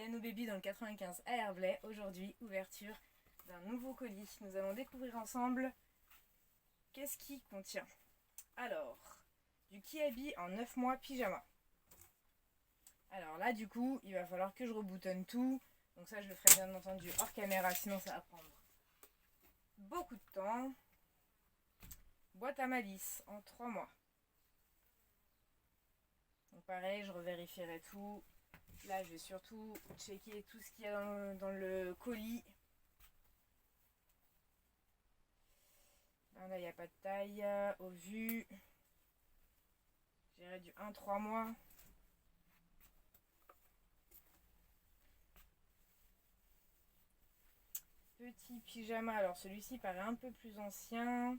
Nano Baby dans le 95 à Herblay. Aujourd'hui, ouverture d'un nouveau colis. Nous allons découvrir ensemble qu'est-ce qui contient. Alors, du Kiabi en 9 mois pyjama. Alors là, du coup, il va falloir que je reboutonne tout. Donc ça, je le ferai bien entendu hors caméra, sinon ça va prendre beaucoup de temps. Boîte à malice en 3 mois. Donc pareil, je revérifierai tout. Là, je vais surtout checker tout ce qu'il y a dans le colis. Là, il n'y a pas de taille. Au vu, j'irai du 1-3 mois. Petit pyjama, alors celui-ci paraît un peu plus ancien.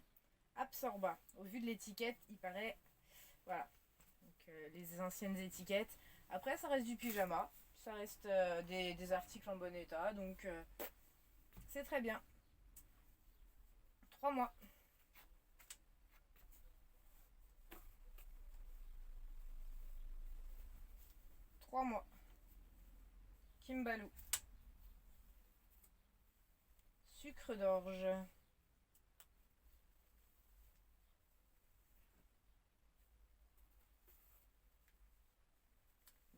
Absorba, au vu de l'étiquette, il paraît... Voilà, donc les anciennes étiquettes. Après, ça reste du pyjama, ça reste des articles en bon état, donc c'est très bien. 3 mois. Kimbalou. Sucre d'orge.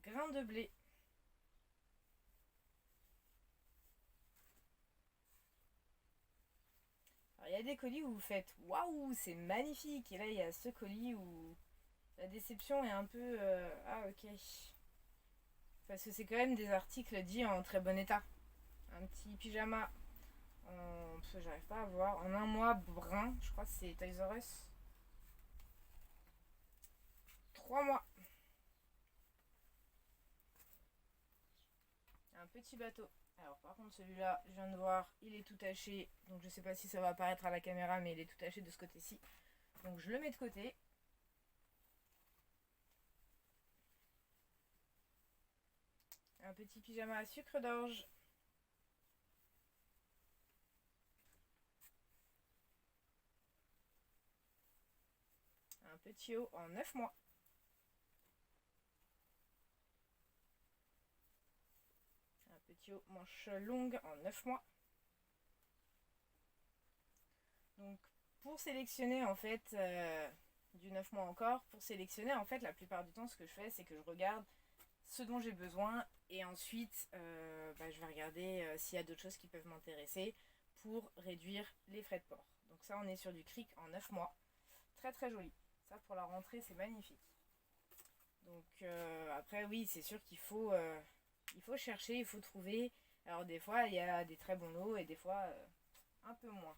Grain de blé. Alors, il y a des colis où vous faites waouh, c'est magnifique. Et là, il y a ce colis où la déception est un peu ah, ok. Parce que c'est quand même des articles dits en très bon état. Un petit pyjama parce que j'arrive pas à voir. En 1 mois brun, je crois que c'est Toys R Us. 3 mois. Un petit bateau. Alors par contre celui-là, je viens de voir, il est tout taché. Donc je sais pas si ça va apparaître à la caméra, mais il est tout taché de ce côté-ci. Donc je le mets de côté. Un petit pyjama à sucre d'orge. Un petit haut en 9 mois. Un petit haut manche longue en 9 mois. Donc pour sélectionner en fait du 9 mois encore, pour sélectionner en fait la plupart du temps ce que je fais c'est que je regarde ce dont j'ai besoin et ensuite je vais regarder s'il y a d'autres choses qui peuvent m'intéresser pour réduire les frais de port. Donc ça on est sur du Cric en 9 mois. Très très joli. Ça pour la rentrée c'est magnifique. Donc après oui c'est sûr qu'il faut, il faut chercher, il faut trouver. Alors des fois il y a des très bons lots et des fois un peu moins.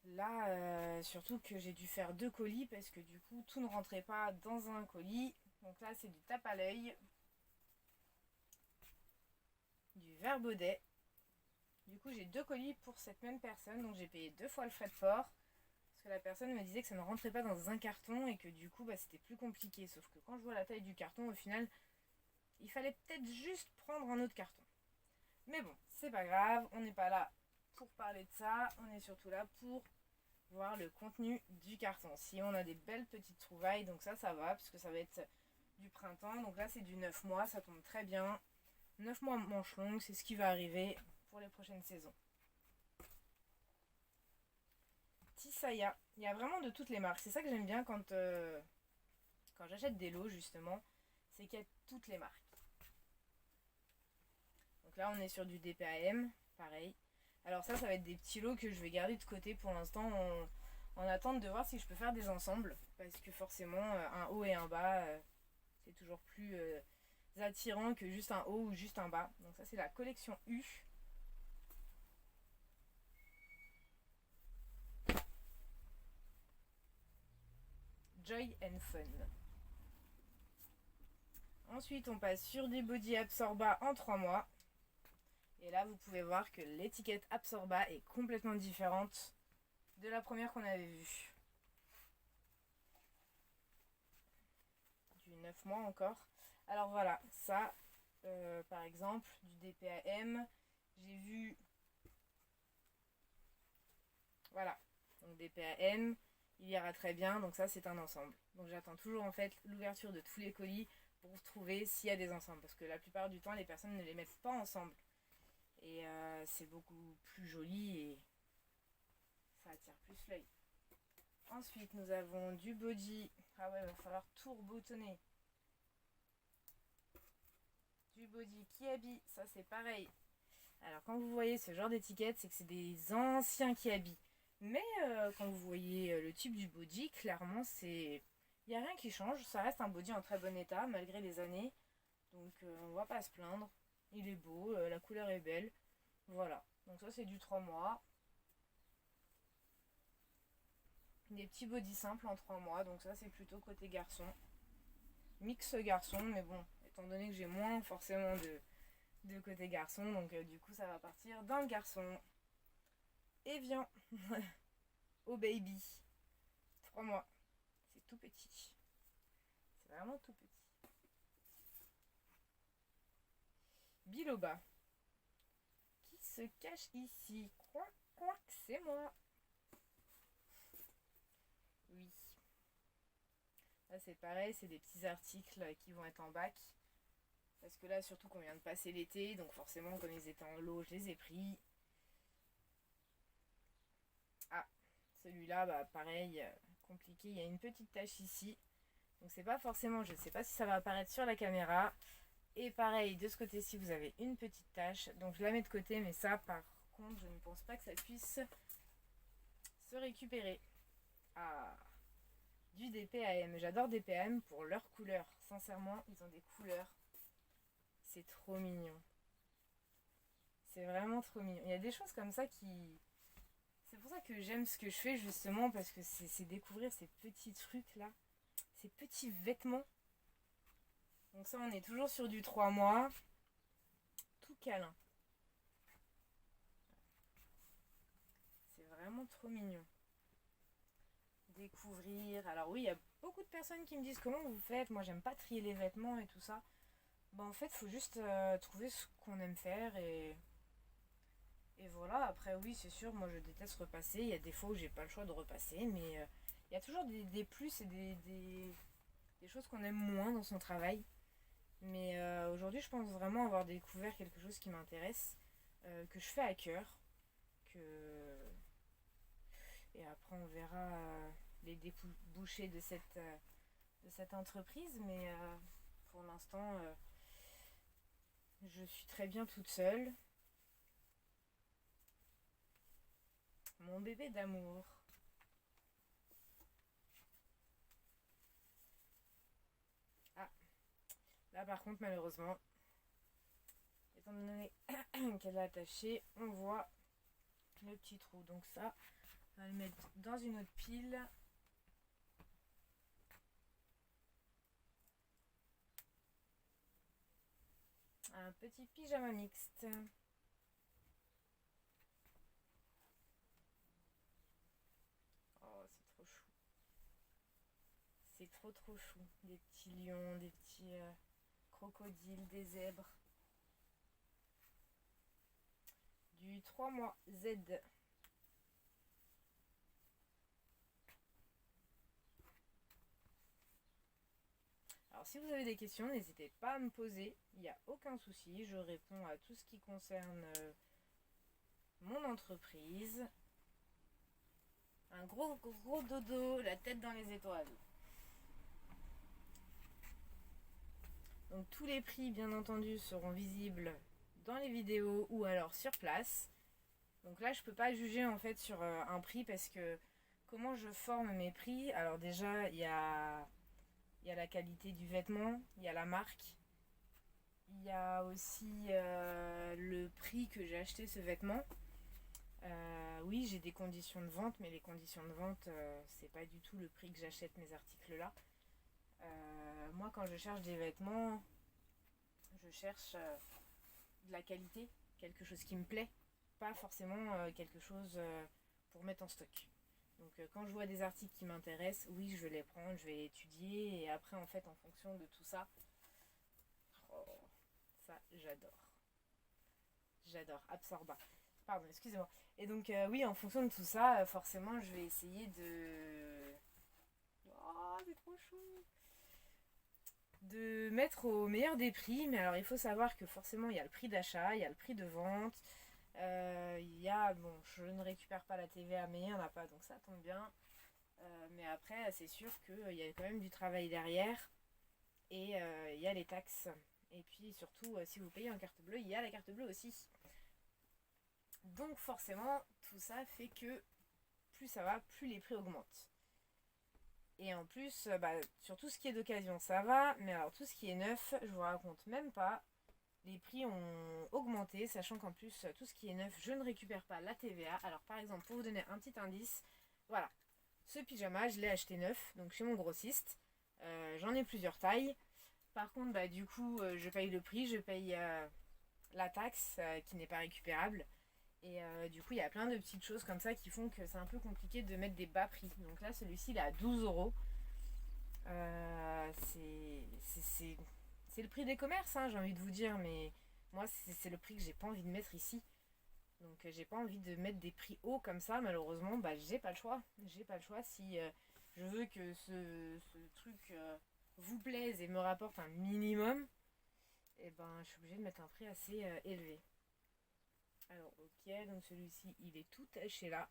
Là surtout que j'ai dû faire 2 colis parce que du coup tout ne rentrait pas dans un colis. Donc là c'est du tape à l'œil. Du verre Baudet. Du coup j'ai 2 colis pour cette même personne, donc j'ai payé 2 fois le frais de port. Parce que la personne me disait que ça ne rentrait pas dans un carton et que du coup c'était plus compliqué. Sauf que quand je vois la taille du carton, au final, il fallait peut-être juste prendre un autre carton. Mais bon, c'est pas grave, on n'est pas là pour parler de ça, on est surtout là pour voir le contenu du carton. Si on a des belles petites trouvailles, donc ça va, puisque ça va être du printemps. Donc là c'est du 9 mois, ça tombe très bien. 9 mois manche longue, c'est ce qui va arriver pour les prochaines saisons. Tisaya, il y a vraiment de toutes les marques. C'est ça que j'aime bien quand j'achète des lots justement, c'est qu'il y a toutes les marques. Donc là on est sur du DPAM, pareil. Alors ça va être des petits lots que je vais garder de côté pour l'instant en attente de voir si je peux faire des ensembles. Parce que forcément un haut et un bas c'est toujours plus attirant que juste un haut ou juste un bas. Donc ça c'est la collection U. Joy and Fun. Ensuite on passe sur des body Absorba en 3 mois. Et là vous pouvez voir que l'étiquette Absorba est complètement différente de la première qu'on avait vue. Du 9 mois encore. Alors voilà, ça par exemple du DPAM, j'ai vu, voilà, donc DPAM, il ira très bien, donc ça c'est un ensemble. Donc j'attends toujours en fait l'ouverture de tous les colis pour trouver s'il y a des ensembles. Parce que la plupart du temps, les personnes ne les mettent pas ensemble. Et c'est beaucoup plus joli et ça attire plus l'œil. Ensuite, nous avons du body. Ah ouais, il va falloir tout reboutonner. Du body Kiabi, ça c'est pareil. Alors quand vous voyez ce genre d'étiquette, c'est que c'est des anciens Kiabi. Mais quand vous voyez le type du body, clairement c'est... Il n'y a rien qui change, ça reste un body en très bon état malgré les années. Donc on va pas se plaindre. Il est beau, la couleur est belle. Voilà, donc ça c'est du 3 mois. Des petits bodys simples en 3 mois, donc ça c'est plutôt côté garçon. Mix garçon, mais bon, étant donné que j'ai moins forcément de côté garçon, donc du coup ça va partir dans le garçon. Et viens au baby. 3 mois. C'est tout petit. C'est vraiment tout petit. Biloba. Qui se cache ici? Quoi, c'est moi. Oui. Là c'est pareil, c'est des petits articles qui vont être en bac. Parce que là surtout qu'on vient de passer l'été, donc forcément comme ils étaient en lot, je les ai pris. Ah, celui-là, bah pareil, compliqué, il y a une petite tache ici. Donc c'est pas forcément, je ne sais pas si ça va apparaître sur la caméra. Et pareil, de ce côté-ci, vous avez une petite tache. Donc je la mets de côté, mais ça, par contre, je ne pense pas que ça puisse se récupérer. Ah, du DPAM. J'adore DPAM pour leurs couleurs. Sincèrement, ils ont des couleurs. C'est trop mignon. C'est vraiment trop mignon. Il y a des choses comme ça qui... C'est pour ça que j'aime ce que je fais, justement, parce que c'est découvrir ces petits trucs-là. Ces petits vêtements. Donc ça, on est toujours sur du 3 mois. Tout câlin. C'est vraiment trop mignon. Découvrir. Alors oui, il y a beaucoup de personnes qui me disent comment vous faites. Moi, j'aime pas trier les vêtements et tout ça. Bah en fait, faut juste trouver ce qu'on aime faire et voilà. Après, oui, c'est sûr, moi je déteste repasser. Il y a des fois où j'ai pas le choix de repasser, mais il y a toujours des plus et des choses qu'on aime moins dans son travail. Mais aujourd'hui, je pense vraiment avoir découvert quelque chose qui m'intéresse, que je fais à cœur, que... Et après, on verra les débouchés de cette entreprise, mais pour l'instant, je suis très bien toute seule. Mon bébé d'amour. Ah, là par contre, malheureusement, étant donné qu'elle est attachée, on voit le petit trou. Donc ça, on va le mettre dans une autre pile. Un petit pyjama mixte. Oh, c'est trop chou. C'est trop chou. Des petits lions, des petits crocodiles, des zèbres. Du 3 mois Z. Alors si vous avez des questions, n'hésitez pas à me poser, il n'y a aucun souci, je réponds à tout ce qui concerne mon entreprise. Un gros dodo, la tête dans les étoiles. Donc tous les prix bien entendu seront visibles dans les vidéos ou alors sur place. Donc là je peux pas juger en fait sur un prix parce que comment je forme mes prix. Alors déjà il y a la qualité du vêtement, il y a la marque, il y a aussi le prix que j'ai acheté ce vêtement. Oui, j'ai des conditions de vente, mais les conditions de vente, c'est pas du tout le prix que j'achète mes articles là. Moi, quand je cherche des vêtements, je cherche de la qualité, quelque chose qui me plaît, pas forcément quelque chose pour mettre en stock. Donc quand je vois des articles qui m'intéressent, oui, je vais les prendre, je vais étudier et après en fait en fonction de tout ça, oh, ça j'adore. J'adore, Absorba. Pardon, excusez-moi. Et donc oui, en fonction de tout ça, forcément je vais essayer de... Oh, c'est trop chou. de mettre au meilleur des prix. Mais alors il faut savoir que forcément il y a le prix d'achat, il y a le prix de vente, il y a, bon, je ne récupère pas la TVA mais il n'y en a pas, donc ça tombe bien. Mais après c'est sûr qu'il y a quand même du travail derrière et il y a les taxes. Et puis surtout si vous payez en carte bleue, il y a la carte bleue aussi. Donc forcément tout ça fait que plus ça va, plus les prix augmentent. Et en plus, sur tout ce qui est d'occasion, ça va. Mais alors tout ce qui est neuf, je vous raconte même pas. Les prix ont augmenté, sachant qu'en plus, tout ce qui est neuf, je ne récupère pas la TVA. Alors par exemple, pour vous donner un petit indice, voilà. Ce pyjama, je l'ai acheté neuf, donc chez mon grossiste. J'en ai plusieurs tailles. Par contre, du coup, je paye le prix, je paye la taxe qui n'est pas récupérable. Et du coup, il y a plein de petites choses comme ça qui font que c'est un peu compliqué de mettre des bas prix. Donc là, celui-ci, il est à 12 €. C'est le prix des commerces, hein, j'ai envie de vous dire. Mais moi, c'est le prix que j'ai pas envie de mettre ici. Donc j'ai pas envie de mettre des prix hauts comme ça. Malheureusement, j'ai pas le choix. J'ai pas le choix. Si je veux que ce truc vous plaise et me rapporte un minimum, et je suis obligée de mettre un prix assez élevé. Alors ok, donc celui-ci il est tout taché là.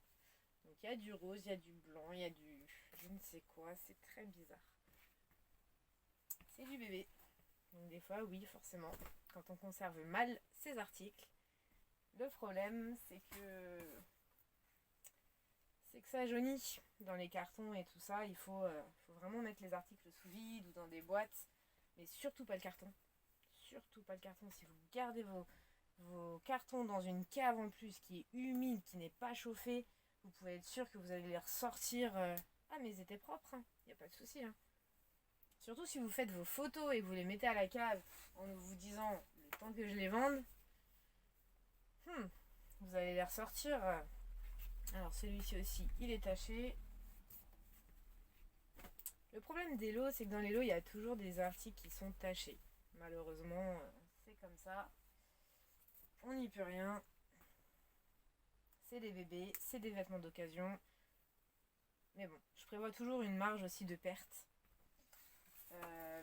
Donc il y a du rose, il y a du blanc, il y a du je ne sais quoi, c'est très bizarre. C'est du bébé. Donc des fois oui forcément, quand on conserve mal ses articles, le problème c'est que ça jaunit dans les cartons et tout ça. Faut vraiment mettre les articles sous vide ou dans des boîtes, mais surtout pas le carton. Surtout pas le carton. Si vous gardez vos cartons dans une cave en plus qui est humide, qui n'est pas chauffée, vous pouvez être sûr que vous allez les ressortir. Ah mais ils étaient propres, hein. Y a pas de souci. Hein. Surtout si vous faites vos photos et que vous les mettez à la cave en vous disant le temps que je les vende, vous allez les ressortir. Alors celui-ci aussi, il est taché. Le problème des lots, c'est que dans les lots, il y a toujours des articles qui sont tachés. Malheureusement, c'est comme ça. On n'y peut rien. C'est des bébés, c'est des vêtements d'occasion. Mais bon, je prévois toujours une marge aussi de perte.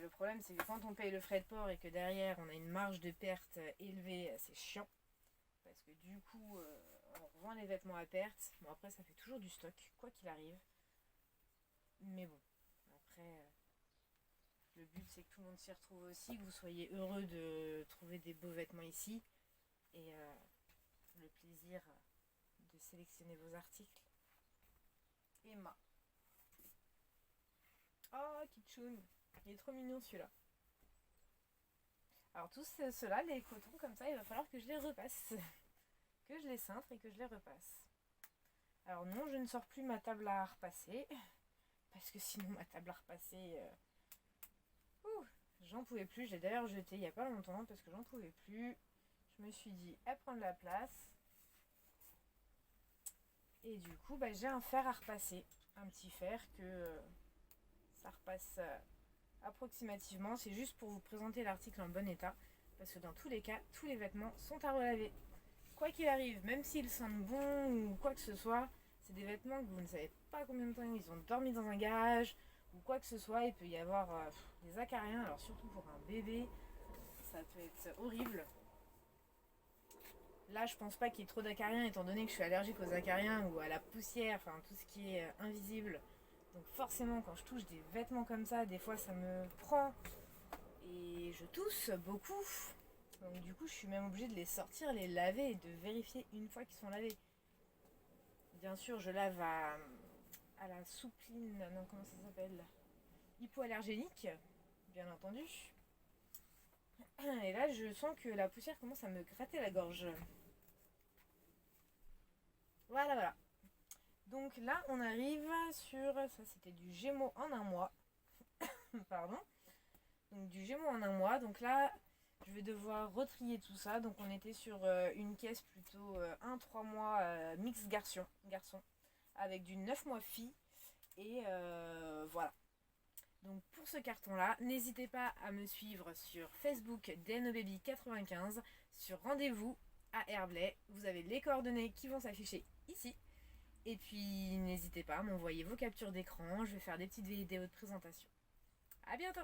Le problème, c'est que quand on paye le frais de port et que derrière, on a une marge de perte élevée, c'est chiant. Parce que du coup, on revend les vêtements à perte. Bon, après, ça fait toujours du stock, quoi qu'il arrive. Mais bon, après, le but, c'est que tout le monde s'y retrouve aussi, que vous soyez heureux de trouver des beaux vêtements ici. Et le plaisir de sélectionner vos articles. Emma. Oh, Kitchoun. Il est trop mignon celui-là. Alors tous ceux-là, les cotons comme ça, il va falloir que je les repasse. Que je les cintre et que je les repasse. Alors non, je ne sors plus ma table à repasser. Parce que sinon ma table à repasser... j'en pouvais plus. Je l'ai d'ailleurs jeté il n'y a pas longtemps parce que j'en pouvais plus. Je me suis dit, elle prend de la place. Et du coup, j'ai un fer à repasser. Un petit fer que ça repasse approximativement. C'est juste pour vous présenter l'article en bon état. Parce que dans tous les cas, tous les vêtements sont à relaver. Quoi qu'il arrive, même s'ils sentent bon ou quoi que ce soit, c'est des vêtements que vous ne savez pas combien de temps ils ont dormi dans un garage ou quoi que ce soit. Il peut y avoir des acariens. Alors surtout pour un bébé, ça peut être horrible. Là, je pense pas qu'il y ait trop d'acariens étant donné que je suis allergique aux acariens ou à la poussière, enfin tout ce qui est invisible. Donc forcément, quand je touche des vêtements comme ça, des fois ça me prend et je tousse beaucoup. Donc du coup, je suis même obligée de les sortir, les laver et de vérifier une fois qu'ils sont lavés. Bien sûr, je lave à la soupline, non comment ça s'appelle, hypoallergénique, bien entendu. Et là, je sens que la poussière commence à me gratter la gorge. Voilà. Donc là, on arrive sur... Ça, c'était du Gémeaux en un mois. Pardon. Donc du Gémeaux en un mois. Donc là, je vais devoir retrier tout ça. Donc on était sur une caisse plutôt 1-3 mois mix garçon. Avec du 9 mois fille. Et voilà. Donc pour ce carton-là, n'hésitez pas à me suivre sur Facebook DNOBaby95, sur Rendez-vous à Herblay. Vous avez les coordonnées qui vont s'afficher ici. Et puis n'hésitez pas à m'envoyer vos captures d'écran, je vais faire des petites vidéos de présentation. A bientôt!